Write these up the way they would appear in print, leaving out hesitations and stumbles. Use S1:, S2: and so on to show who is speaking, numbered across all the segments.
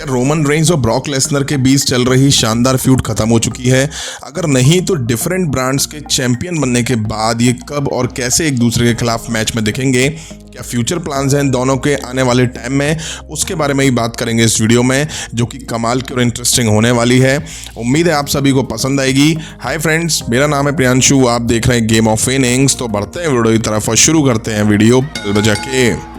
S1: क्या Roman Reigns और Brock Lesnar के बीच चल रही शानदार फ्यूड खत्म हो चुकी है? अगर नहीं तो डिफरेंट ब्रांड्स के चैंपियन बनने के बाद ये कब और कैसे एक दूसरे के खिलाफ मैच में दिखेंगे? क्या फ्यूचर प्लान्स हैं इन दोनों के आने वाले टाइम में? उसके बारे में ही बात करेंगे इस वीडियो में, जो कि कमाल की और इंटरेस्टिंग होने वाली है। उम्मीद है आप सभी को पसंद आएगी। हाय फ्रेंड्स, मेरा नाम है प्रियांशु, आप देख रहे हैं गेम ऑफ इनिंग्स। तो बढ़ते हैं वीडियो की तरफ और शुरू करते हैं वीडियो बेल बजा के।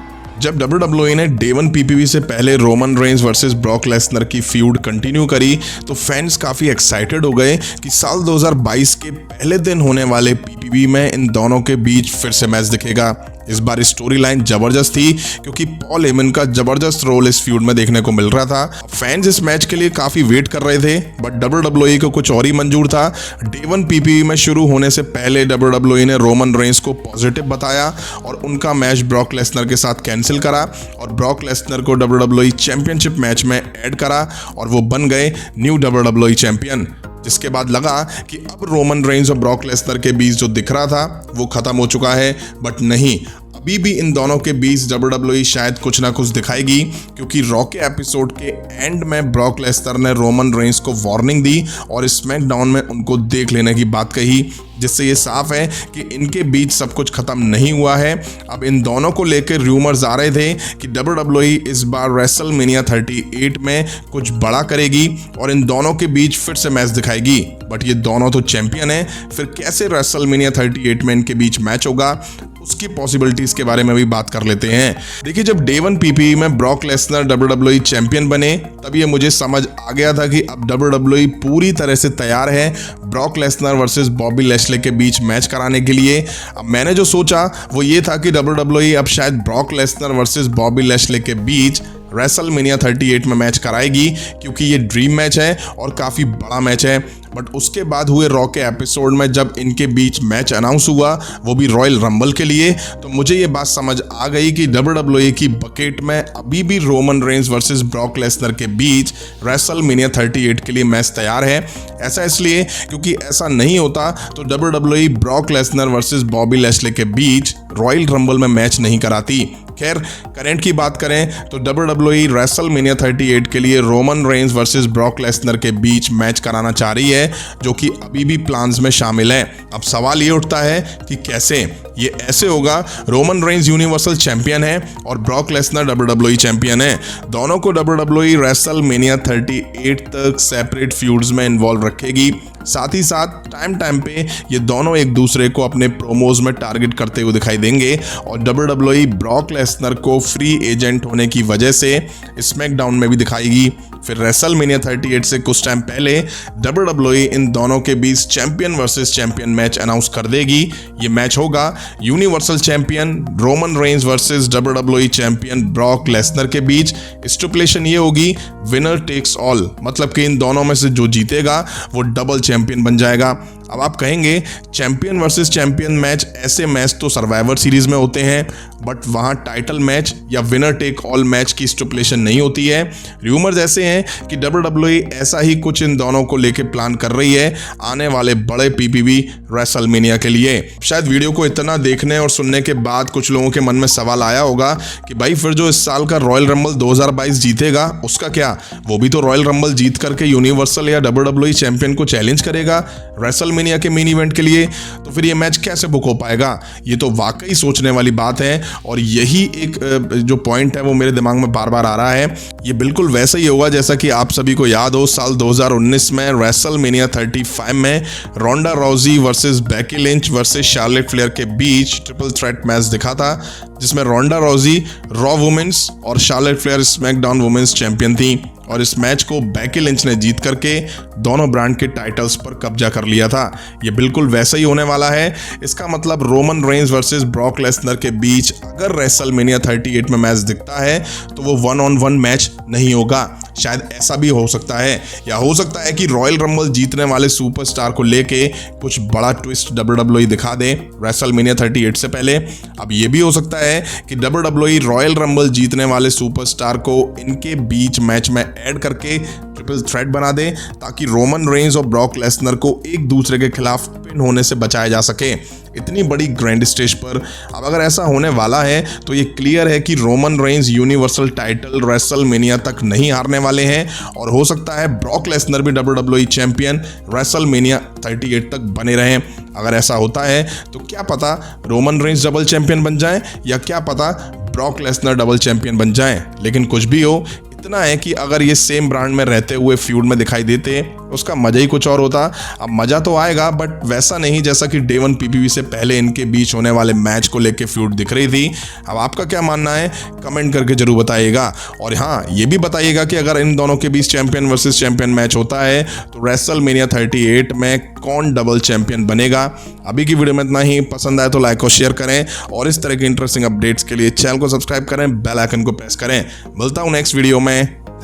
S1: जब WWE ने डे 1 PPV से पहले Roman Reigns versus Brock Lesnar की फ्यूड कंटिन्यू करी तो फैंस काफ़ी एक्साइटेड हो गए कि साल 2022 के पहले दिन होने वाले PPV में इन दोनों के बीच फिर से मैच दिखेगा। इस बार स्टोरी लाइन जबरदस्त थी क्योंकि पॉल हेमन का जबरदस्त रोल इस फ्यूड में देखने को मिल रहा था। फैंस इस मैच के लिए काफी वेट कर रहे थे, बट WWE को कुछ और ही मंजूर था। डे 1 PPV में शुरू होने से पहले WWE ने रोमन रेंज को पॉजिटिव बताया और उनका मैच ब्रॉक लेसनर के साथ कैंसिल करा और ब्रॉक लेसनर को WWE चैंपियनशिप मैच में ऐड करा और वो बन गए न्यू WWE चैंपियन। जिसके बाद लगा कि अब रोमन रेंज और ब्रॉक लेसनर के बीच जो दिख रहा था वो खत्म हो चुका है, बट नहीं, अभी भी इन दोनों के बीच WWE शायद कुछ ना कुछ दिखाएगी, क्योंकि रॉ के एपिसोड के एंड में ब्रॉक लेसनर ने रोमन रेंज को वार्निंग दी और स्मैकडाउन में उनको देख लेने की बात कही, जिससे ये साफ है कि इनके बीच सब कुछ खत्म नहीं हुआ है। अब इन दोनों को लेकर रूमर्स आ रहे थे कि WWE इस बार रेसलमेनिया 38 में कुछ बड़ा करेगी और इन दोनों के बीच फिर से मैच दिखाएगी। बट ये दोनों तो चैंपियन हैं, फिर कैसे रेसलमेनिया 38 में इनके बीच मैच होगा, उसकी पॉसिबिलिटीज के बारे में भी बात कर लेते हैं। देखिए, जब डे 1 PPV में ब्रॉक लेसनर WWE चैंपियन बने तब ये मुझे समझ आ गया था कि अब WWE पूरी तरह से तैयार है Brock Lesnar versus Bobby Lashley के बीच मैच कराने के लिए। अब मैंने जो सोचा वो ये था कि WWE अब शायद Brock Lesnar versus Bobby Lashley के बीच रेसलमेनिया 38 में मैच कराएगी, क्योंकि ये ड्रीम मैच है और काफ़ी बड़ा मैच है। बट उसके बाद हुए रॉ के एपिसोड में जब इनके बीच मैच अनाउंस हुआ, वो भी रॉयल रंबल के लिए, तो मुझे ये बात समझ आ गई कि WWE की बकेट में अभी भी Roman Reigns versus Brock Lesnar के बीच रेसलमेनिया 38 के लिए मैच तैयार है। ऐसा इसलिए क्योंकि ऐसा नहीं होता तो WWE Brock Lesnar versus Bobby Lashley के बीच रॉयल रंबल में मैच नहीं कराती। खैर, करंट की बात करें तो WWE रेसलमेनिया 38 के लिए Roman Reigns versus Brock Lesnar के बीच मैच कराना चाह रही है, जो कि अभी भी प्लान्स में शामिल है। अब सवाल ये उठता है कि कैसे ये ऐसे होगा। रोमन रेंज यूनिवर्सल चैंपियन है और ब्रॉक लेसनर WWE चैंपियन है। दोनों को WWE रेसलमेनिया 38 तक सेपरेट फ्यूड्स में इन्वॉल्व रखेगी। साथ ही साथ टाइम पे ये दोनों एक दूसरे को अपने प्रोमोज में टारगेट करते हुए दिखाई देंगे और WWE ब्रॉक लेसनर को फ्री एजेंट होने की वजह से स्मैकडाउन में भी दिखाएगी। फिर रेसलमेनिया 38 से कुछ टाइम पहले WWE इन दोनों के बीच champion versus champion match announce कर देगी। ये मैच होगा universal champion Roman Reigns versus WWE champion Brock Lesnar के बीच। स्टिपुलेशन ये होगी विनर टेक्स ऑल, मतलब कि इन दोनों में से जो जीतेगा वो डबल चैंपियन बन जाएगा। अब आप कहेंगे चैंपियन वर्सेस चैंपियन मैच, ऐसे मैच तो सर्वाइवर सीरीज में होते हैं, बट वहां टाइटल मैच या विनर टेक ऑल मैच की स्टिपुलेशन नहीं होती है। रूमर्स ऐसे हैं कि WWE ऐसा ही कुछ इन दोनों को लेके प्लान कर रही है आने वाले बड़े PPV रेसलमेनिया के लिए। शायद वीडियो को इतना देखने और सुनने के बाद कुछ लोगों के मन में सवाल आया होगा कि भाई फिर जो इस साल का रॉयल रंबल 2022 जीतेगा उसका क्या? वो भी तो रॉयल रंबल जीत करके यूनिवर्सल या WWE चैंपियन को चैलेंज करेगा रेसलमेनिया के मेन इवेंट के लिए, तो फिर ये मैच कैसे बुक हो पाएगा? ये तो वाकई सोचने वाली बात है और यही एक जो पॉइंट है वो मेरे दिमाग में बार बार आ रहा है। ये बिल्कुल वैसा ही होगा जैसा कि आप सभी को याद हो साल 2019 में रेसलमेनिया 35 में Ronda Rousey versus Becky Lynch versus Charlotte Flair के बीच ट्रिपल थ्रेट मैच दिखा था, जिसमें रोंडा राउजी रॉ वुमेन्स और Charlotte Flair SmackDown women's champion थी और इस मैच को बेकी लिंच ने जीत करके दोनों ब्रांड के टाइटल्स पर कब्जा कर लिया था। ये बिल्कुल वैसा ही होने वाला है। इसका मतलब Roman Reigns versus Brock Lesnar के बीच अगर रेसलमेनिया 38 में मैच दिखता है तो वो 1-on-1 मैच नहीं होगा। शायद ऐसा भी हो सकता है, या हो सकता है कि रॉयल रंबल जीतने वाले सुपरस्टार को लेके कुछ बड़ा ट्विस्ट WWE दिखा दे रेसलमेनिया 38 से पहले। अब ये भी हो सकता है कि WWE रॉयल रंबल जीतने वाले सुपरस्टार को इनके बीच मैच में ऐड करके ट्रिपल थ्रेट बना दे, ताकि रोमन रेंज और ब्रॉक लेसनर को एक दूसरे के खिलाफ पिन होने से बचाया जा सके इतनी बड़ी ग्रैंड स्टेज पर। अब अगर ऐसा होने वाला है तो ये क्लियर है कि Roman Reigns universal title WrestleMania तक नहीं हारने वाले हैं और हो सकता है ब्रॉक लेसनर भी WWE चैंपियन रेसलमेनिया 38 तक बने रहें। अगर ऐसा होता है तो क्या पता रोमन रेंस डबल चैंपियन बन जाए या क्या पता ब्रॉक लेसनर डबल चैंपियन बन जाए। लेकिन कुछ भी हो, इतना है कि अगर ये सेम ब्रांड में रहते हुए फ्यूड में दिखाई देते उसका मजा ही कुछ और होता। अब मजा तो आएगा बट वैसा नहीं जैसा कि डे 1 PPV से पहले इनके बीच होने वाले मैच को लेके फ्यूड दिख रही थी। अब आपका क्या मानना है कमेंट करके जरूर बताइएगा। और हाँ, ये भी बताइएगा कि अगर इन दोनों के बीच चैंपियन वर्सेस चैंपियन मैच होता है तो रेसलमेनिया 38 में कौन डबल चैंपियन बनेगा। अभी की वीडियो में इतना ही। पसंद आए तो लाइक और शेयर करें और इस तरह के इंटरेस्टिंग अपडेट्स के लिए चैनल को सब्सक्राइब करें, बेल आइकन को प्रेस करें। मिलता हूं नेक्स्ट वीडियो में।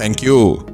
S1: Thank you.